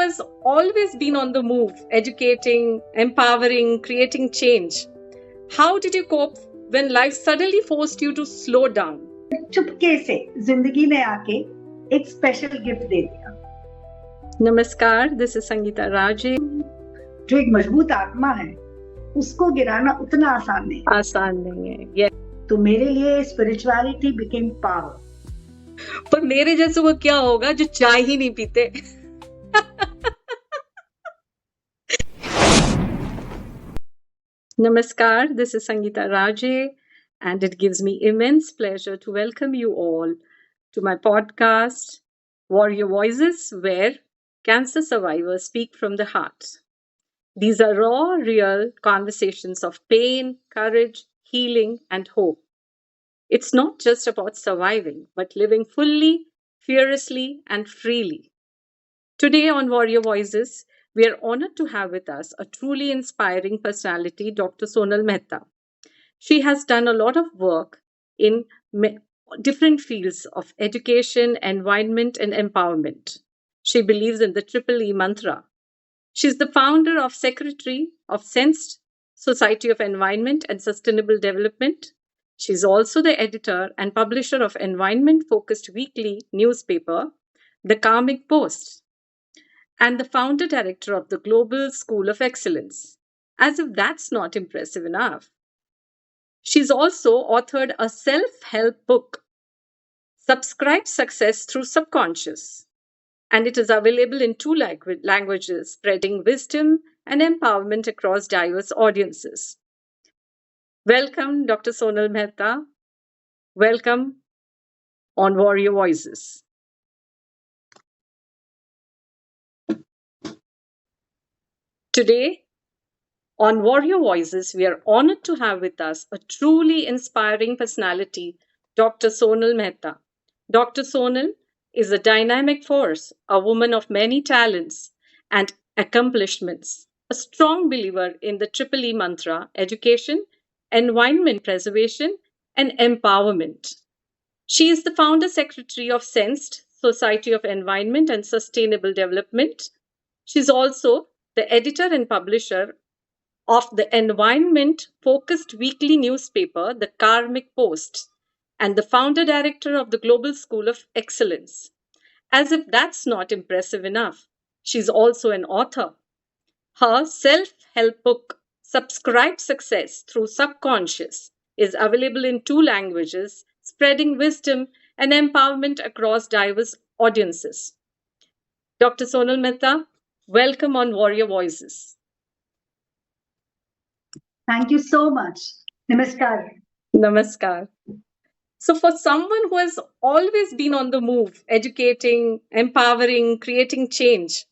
has always been on the move, educating, empowering, creating change. How did you cope when life suddenly forced you to slow down? चुपके से जिंदगी ने आके एक special gift दे दिया. नमस्कार, दिस इज संगीता राजे. जो एक मजबूत आत्मा है उसको गिराना उतना आसान नहीं है. yes. तो मेरे लिए स्पिरिचुअलिटी बिकेम पावर. पर मेरे जैसे वो क्या होगा जो चाय ही नहीं पीते. Namaskar, this is Sangeeta Raje, and it gives me immense pleasure to welcome you all to my podcast, Warrior Voices, where cancer survivors speak from the heart. These are raw, real conversations of pain, courage, healing, and hope. It's not just about surviving, but living fully, fearlessly, and freely. Today on Warrior Voices, we are honored to have with us a truly inspiring personality, Dr. Sonal Mehta. She has done a lot of work in different fields of education, environment, and empowerment. She believes in the Triple E mantra. She's the founder of Secretary of Sensed Society of Environment and Sustainable Development. She's also the editor and publisher of environment-focused weekly newspaper, The Karmic Post, and the founder director of the Global School of Excellence. As if that's not impressive enough. She's also authored a self-help book, Subscribe Success Through Subconscious, and it is available in 2 languages, spreading wisdom and empowerment across diverse audiences. Welcome, Dr. Sonal Mehta. Welcome on Warrior Voices. Today, on Warrior Voices, we are honored to have with us a truly inspiring personality, Dr. Sonal Mehta. Dr. Sonal is a dynamic force, a woman of many talents and accomplishments, a strong believer in the Triple E mantra, education, environment preservation, and empowerment. She is the founder secretary of Sensed Society of Environment and Sustainable Development. She's also the editor and publisher of the environment-focused weekly newspaper, The Karmic Post, and the founder director of the Global School of Excellence. As if that's not impressive enough, she's also an author. Her self-help book, Subscribe Success Through Subconscious, is available in 2 languages, spreading wisdom and empowerment across diverse audiences. Dr. Sonal Mehta, welcome on Warrior Voices. Thank you so much. Namaskar. Namaskar. So for someone who has always been on the move, educating, empowering, creating change,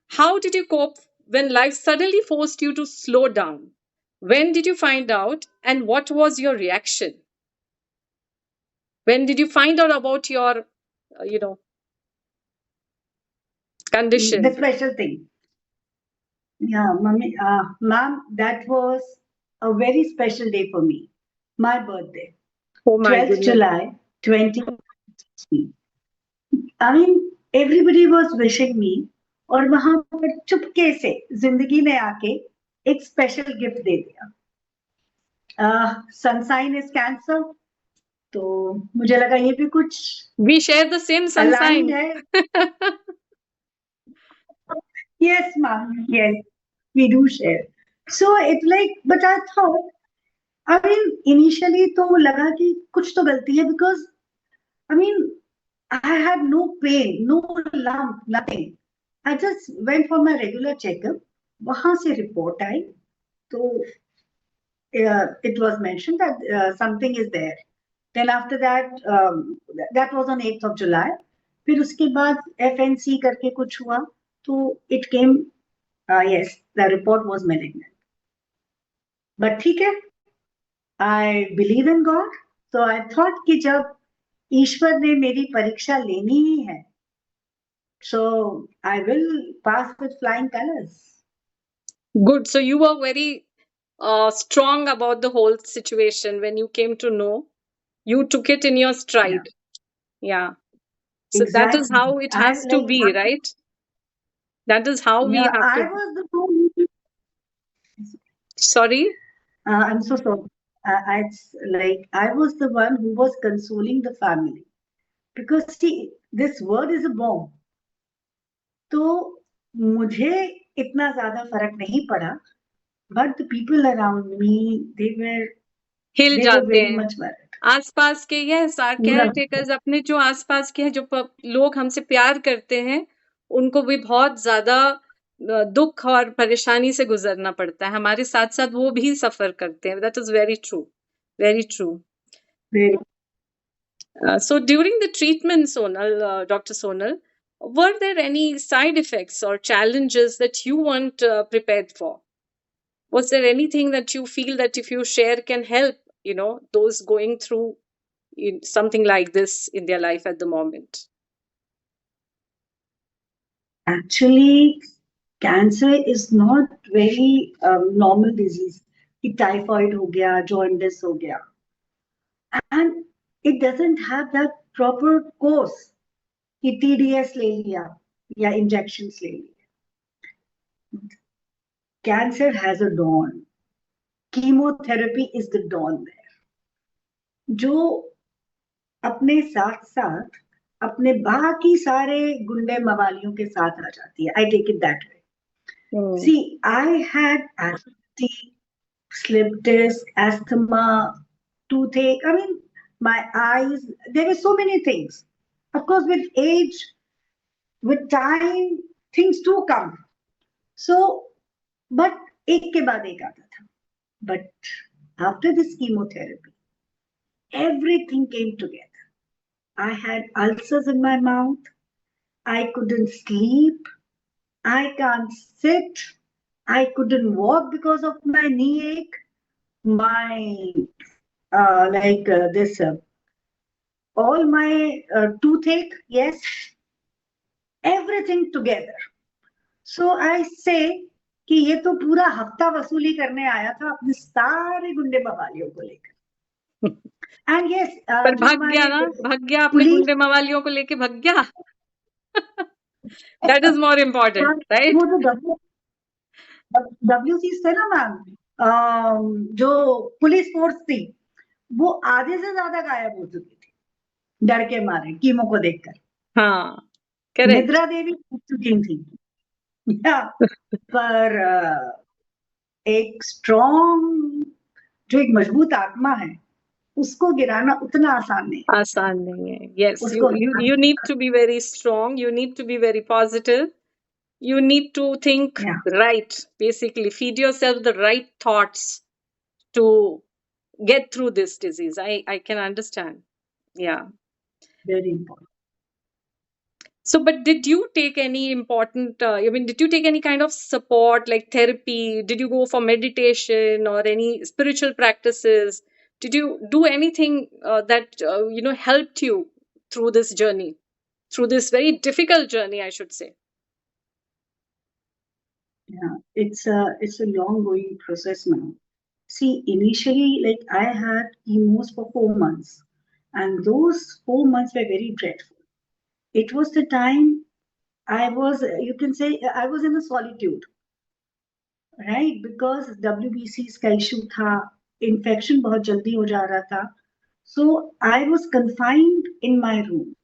how did you cope when life suddenly forced you to slow down? When did you find out and what was your reaction? When did you find out about your, condition? The special thing. Yeah, ma'am, that was a very special day for me. My birthday. Oh my 12th goodness. July 2016. I mean, everybody was wishing me और वहां पर चुपके से जिंदगी ने आके एक special gift दे दिया. Sun sign is Cancer. तो मुझे लगा ये भी कुछ We share the same sun sign. Yes, ma'am. Yes, we do share. So it like, but I thought, I mean, initially तो लगा कि कुछ तो गलती है because, I mean, I had no pain, no lump, nothing. I just went for my regular checkup. वहां से report आई, तो it was mentioned that something is there. Then after that, that was on 8th of July. फिर उसके बाद FNC करके कुछ हुआ, तो it came, yes, the report was malignant. But ठीक है, I believe in God, so I thought कि जब ईश्वर ने मेरी परीक्षा लेनी ही है, so I will pass with flying colors. Good. So you were very strong about the whole situation when you came to know. You took it in your stride. Yeah. So Exactly. that is how it has to be, right? That is how we Yeah, have I to. was the one who, Sorry. I'm so sorry. It's like I was the one who was consoling the family because see, this word is a bomb. तो मुझे इतना ज्यादा फर्क नहीं पड़ा, but the people around me, hill they were जाते very हैं much worried. आसपास के। यस, आर पूरा केयर टेकर्स अपने जो आसपास के हैं, जो लोग हमसे प्यार करते हैं, उनको भी बहुत ज्यादा दुख और परेशानी से गुजरना पड़ता है। हमारे साथ साथ वो भी सफर करते हैं। That is very true, very true. very, So during the treatment, Sonal, Dr. Sonal, were there any side effects or challenges that you weren't prepared for? Was there anything that you feel that if you share can help, those going through something like this in their life at the moment? actually cancer is not very normal disease कि typhoid हो गया, jaundice हो गया, and it doesn't have that proper course कि TDS ले लिया या injections ले लिया. Cancer has a dawn. Chemotherapy is the dawn there. जो अपने साथ साथ अपने बाकी सारे गुंडे मवालियों के साथ आ जाती है. I take it that way. See, I had acidity, slip disc, asthma, toothache. I mean, my eyes, there were so many things. Of course, with age, with time, things do come. So, but एक के बाद एक आता था. But after this chemotherapy, everything came together. I had ulcers in my mouth. I couldn't sleep. I can't sit. I couldn't walk because of my knee ache. My this all my toothache, yes, everything together. So I say कि ये तो पूरा हफ्ता वसूली करने आया था अपने सारे गुंडे मवालियों को लेकर. एंड यस, पर जो भाग गया हमारे ना, भाग गया अपने पुलिस, गुंडे मवालियों को लेके, भाग गया। That is more important, right? वो जो WC थे ना मैम, जो पुलिस फोर्स थी, वो आधे से ज्यादा गायब हो चुकी थी डर के मारे कीमो को देखकर. हाँ, करेक्ट। निद्रा देवी उठ चुकी थी. पर एक स्ट्रॉन्ग, जो एक मजबूत आत्मा है, उसको गिराना उतना आसान नहीं. आसान नहीं है। यस, उसको you need to be very strong, you need to be very positive, you need to think right, basically feed yourself the right thoughts to get through this disease. I can understand. Yeah. very important. So, but did you take any important, did you take any kind of support like therapy? Did you go for meditation or any spiritual practices? Did you do anything that, helped you through this journey, through this very difficult journey, I should say? Yeah, it's a long going process now. See, initially, like I had chemos for 4 months, and those 4 months were very dreadful. It was the time I was, you can say, I was in a solitude, right? Because WBC's का issue था, infection बहुत जल्दी हो जा रहा था. So I was confined in my room.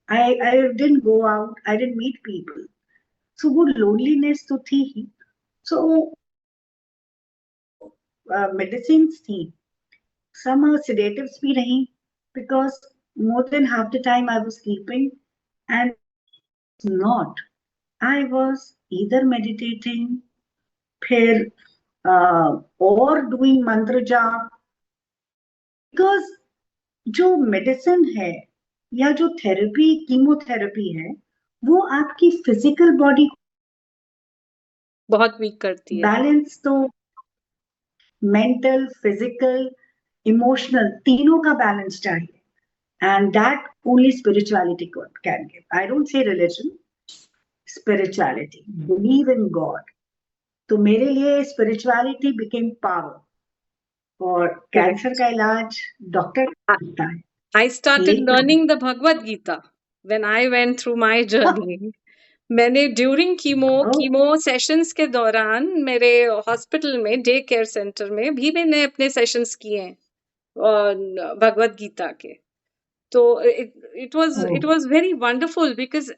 I didn't go out. I didn't meet people. So वो loneliness तो थी ही. So medicines थी. Some sedatives भी नहीं, because more than half the time I was sleeping, and not. I was either meditating, फिर or doing mantra jap, because जो medicine है या जो थेरेपी, कीमोथेरेपी है, वो आपकी फिजिकल बॉडी बहुत वीक करती है. बैलेंस तो मेंटल, फिजिकल, इमोशनल, तीनों का बैलेंस चाहिए. And that only spirituality can give. I don't say religion, spirituality. Believe in God. तो मेरे लिए spirituality became power. और कैंसर का इलाज डॉक्टर करता है. I started learning the Bhagavad Gita when I went through my journey. मैंने during Oh, chemo sessions के दौरान मेरे हॉस्पिटल में डे केयर सेंटर में भी मैंने अपने सेशंस किए हैं भगवत गीता के. So oh, it was very wonderful because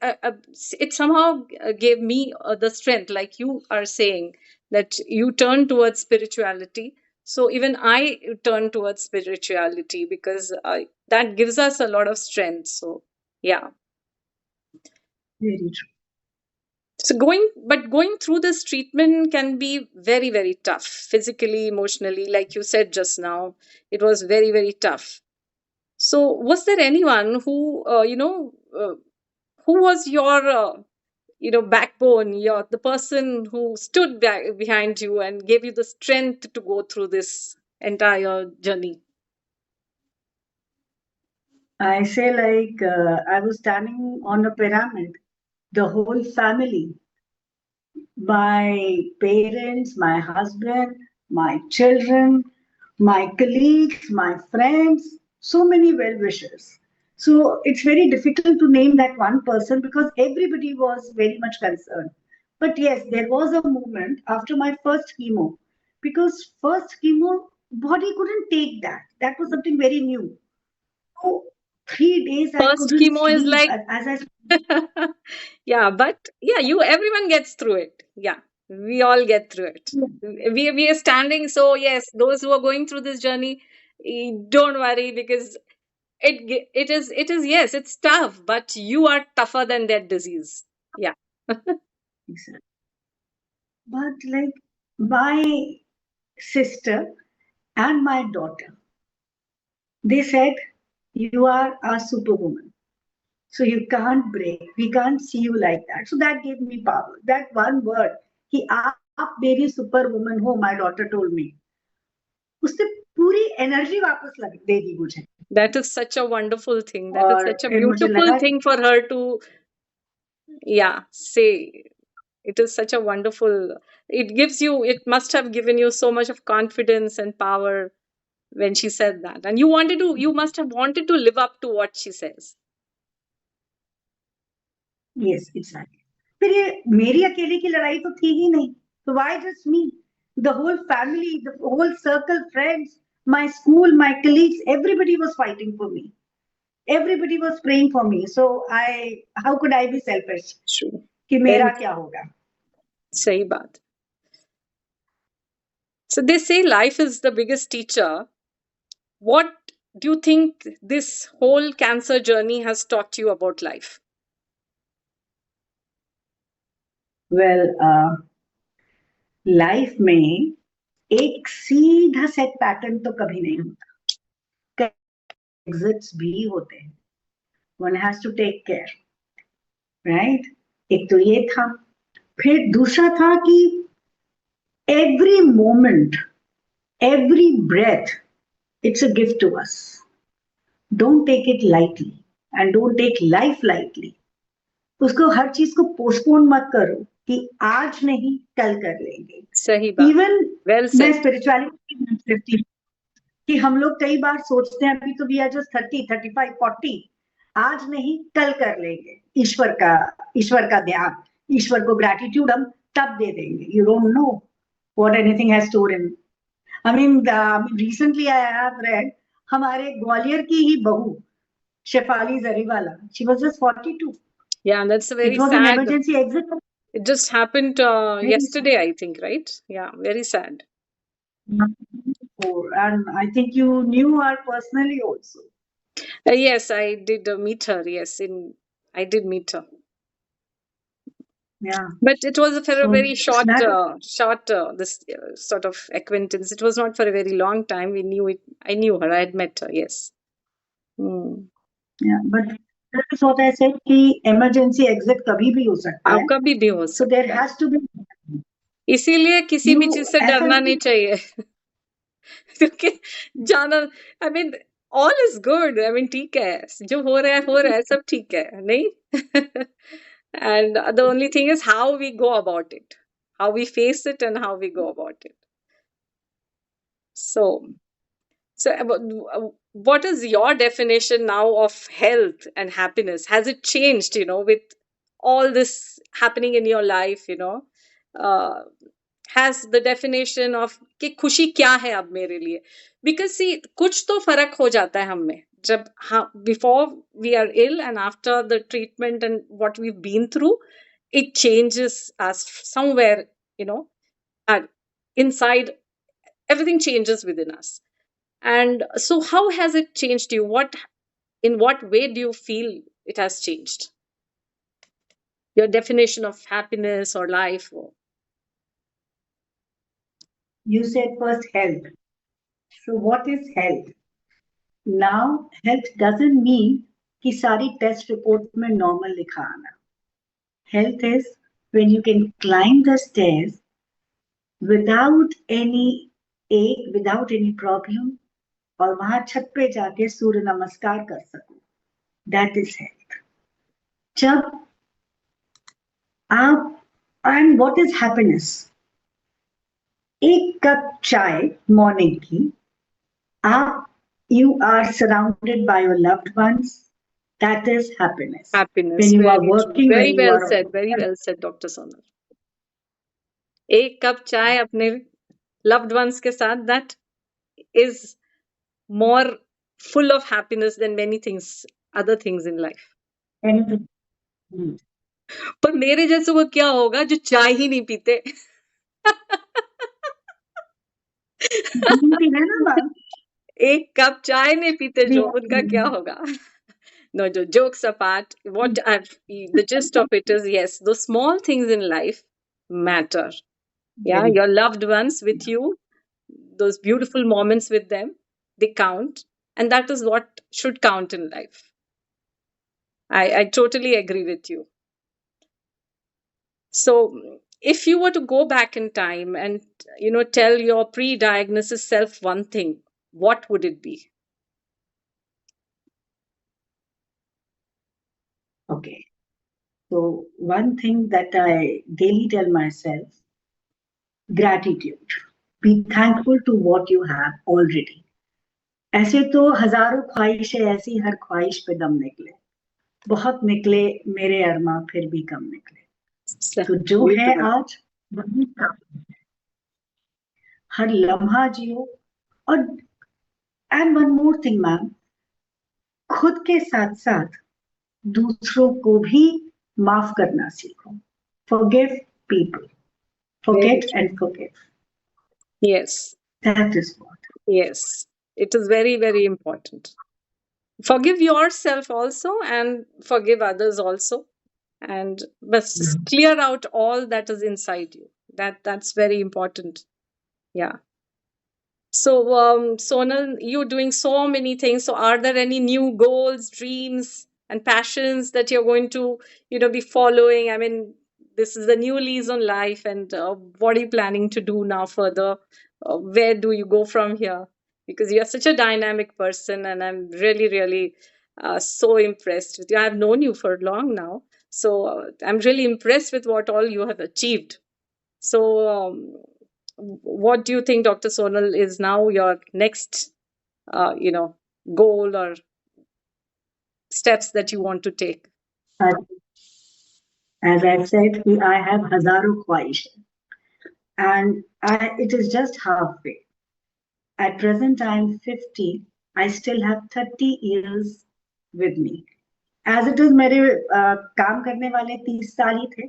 it somehow gave me the strength, like you are saying, that you turn towards spirituality. So even I turn towards spirituality because that gives us a lot of strength. So yeah. very true. So going through this treatment can be very, very tough, physically, emotionally, like you said just now. It was very, very tough. So was there anyone who, who was your, backbone, the person who stood behind you and gave you the strength to go through this entire journey? I say like I was standing on a pyramid. The whole family, my parents, my husband, my children, my colleagues, my friends, so many well wishers. So it's very difficult to name that one person because everybody was very much concerned. But yes, there was a moment after my first chemo because first chemo, body couldn't take that. That was something very new. So 3 days I First couldn't chemo is sleep like, as I yeah, but yeah, everyone gets through it. Yeah, we all get through it. We are standing. So yes, those who are going through this journey, don't worry, because it is, yes, it's tough, but you are tougher than that disease. Yeah. but like my sister and my daughter, they said, "You are a superwoman. So you can't break. We can't see you like that." So that gave me power. That one word, कि आप मेरी superwoman हो, my daughter told me. उससे पूरी energy वापस लग देगी मुझे. That is such a wonderful thing. That is और such a फिर मुझे beautiful लगा thing for her to, yeah, say. It is such a wonderful, it must have given you so much of confidence and power when she said that. And you must have wanted to live up to what she says. Yes exactly. फिर ये मेरी अकेले की लड़ाई तो थी ही नहीं. तो why just me? The whole family, the whole circle, friends, my school, my colleagues, everybody was fighting for me. Everybody was praying for me. So how could I be selfish? True. कि मेरा Very क्या होगा? sahi baat. So they say life is the biggest teacher. What do you think this whole cancer journey has taught you about life? Well, life में एक सीधा set pattern तो कभी नहीं होता. एग्जिट्स भी होते हैं. One has to take care, right? एक तो ये था. फिर दूसरा था कि every moment, every breath, it's a gift to us. Don't take it lightly and don't take life lightly. उसको हर चीज को पोस्टपोन मत करो कि आज नहीं कल कर लेंगे. Sahi baat. इवन Well मैं said. स्पिरिचुअलिटी कि हम लोग कई बार सोचते हैं अभी तो वी आर जस्ट 30, 35, 40, आज नहीं कल कर लेंगे. ईश्वर का ध्यान, ईश्वर को ग्रैटिट्यूड हम तब दे देंगे. You don't know what anything has store in. I mean, recently I have read हमारे ग्वालियर की ही बहू Shefali Jariwala, she was just 42. Yeah, that's a very It was an sad. emergency exit. It just happened Very yesterday, I think, right? Yeah, very sad. and I think you knew her personally also. Yes, I did meet her. Yes, I did meet her. Yeah. But it was for a very So that short this sort of acquaintance. It was not for a very long time. We knew it. I knew her. I had met her. Yes. Hmm. yeah, but that is what I said कि emergency exit कभी भी हो सकता आप है. कभी भी हो So there सकता है. has to be इसीलिए किसी भी you चीज से ऐसा डरना नहीं नहीं चाहिए. क्योंकि जाना, I mean, all is good. I mean, ठीक है, जो हो रहा है, सब ठीक है, नहीं? And the only thing is how we go about it, how we face it, and how we go about it. So what is your definition now of health and happiness? Has it changed, with all this happening in your life, uh, has the definition of कि खुशी क्या है अब मेरे लिए. Because see, कुछ तो फर्क हो जाता है हम में जब before we are ill and after the treatment and what we've been through, it changes us somewhere, and inside, everything changes within us. And so how has it changed you? In what way do you feel it has changed your definition of happiness or life? You said first health. So what is health? Now, health doesn't mean कि सारी test report में normal लिखा आना. Health is when you can climb the stairs without any ache, without any problem, और वहां छत पे जाके सूर्य नमस्कार कर सको. That is health. जब आप, and what is happiness? एक कप चाय मॉर्निंग की, आप, you are surrounded by your loved ones. That is happiness. Happiness. When you are Very true. working, Very when you well are said. Very well said, Dr. Sonal. एक cup चाय अपने loved ones के साथ, that is more full of happiness than many things, other things in life. anything. पर मेरे जैसे वो क्या होगा जो चाय ही नहीं पीते? है ना मैम? एक कप चाय नहीं पीते जो, उनका क्या होगा? No, jokes apart, the gist of it is, yes, those small things in life matter. Yeah, Very. your loved ones with you, those beautiful moments with them, they count. And that is what should count in life. I totally agree with you. So if you were to go back in time and, tell your pre-diagnosis self one thing, what would it be? Okay. So one thing that I daily tell myself, gratitude. Be thankful to what you have already. ऐसे तो हजारों ख्वाहिशें ऐसी, हर ख्वाहिश पे दम निकले, बहुत निकले मेरे अरमा फिर भी कम निकले. तो जो है आज वही काफी है. हर लम्हा जियो. और and one more thing ma'am, खुद के साथ साथ दूसरों को भी माफ करना सीखो. Forgive people. Forget and forgive. Yes. That is what. Yes. It is very, very important. Forgive yourself also and forgive others also. And but clear out all that is inside you. That's very important. Yeah. So, Sonal, you're doing so many things. So, are there any new goals, dreams, and passions that you're going to, be following? I mean, this is a new lease on life, and what are you planning to do now further? Where do you go from here? Because you're such a dynamic person, and I'm really, really so impressed with you. I've known you for long now, so I'm really impressed with what all you have achieved. So, what do you think, Dr. Sonal, is now your next, goal or steps that you want to take? As I said, I have Hazaro Khwaish, and it is just halfway. At present, I'm 50. I still have 30 years with me. As it is, मेरे काम करने वाले 30 साल ही थे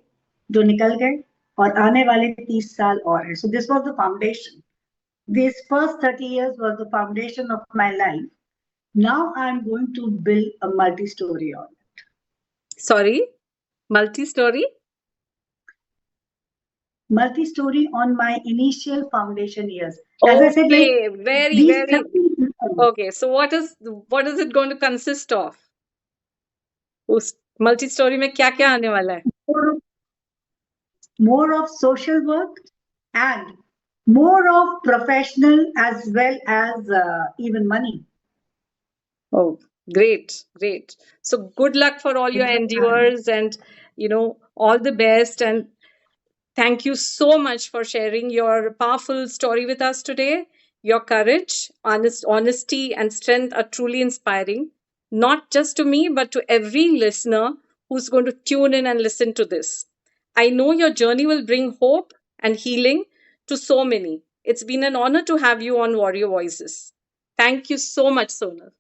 जो निकल गए, और आने वाले 30 साल और हैं. So this was the foundation. These first 30 years was the foundation of my life. Now I'm going to build a multi-story on it. Sorry, multi-story? Multi-story on my initial foundation years. As I said, like, very. Okay, so what is it going to consist of? उस multi-story में क्या क्या आने वाला है? More of social work and more of professional as well as even money. Oh, great. So good luck for all your endeavors, and all the best, and thank you so much for sharing your powerful story with us today. Your courage, honesty, and strength are truly inspiring, not just to me, but to every listener who's going to tune in and listen to this. I know your journey will bring hope and healing to so many. It's been an honor to have you on Warrior Voices. Thank you so much, Sonal.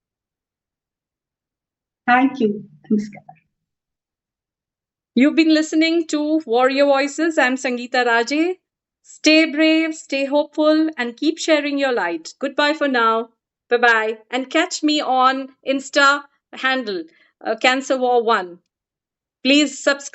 Thank you. Namaskar. You've been listening to Warrior Voices. I'm Sangeeta Raje. Stay brave, stay hopeful, and keep sharing your light. Goodbye for now. Bye bye. And catch me on Insta handle Cancer War 1. Please subscribe.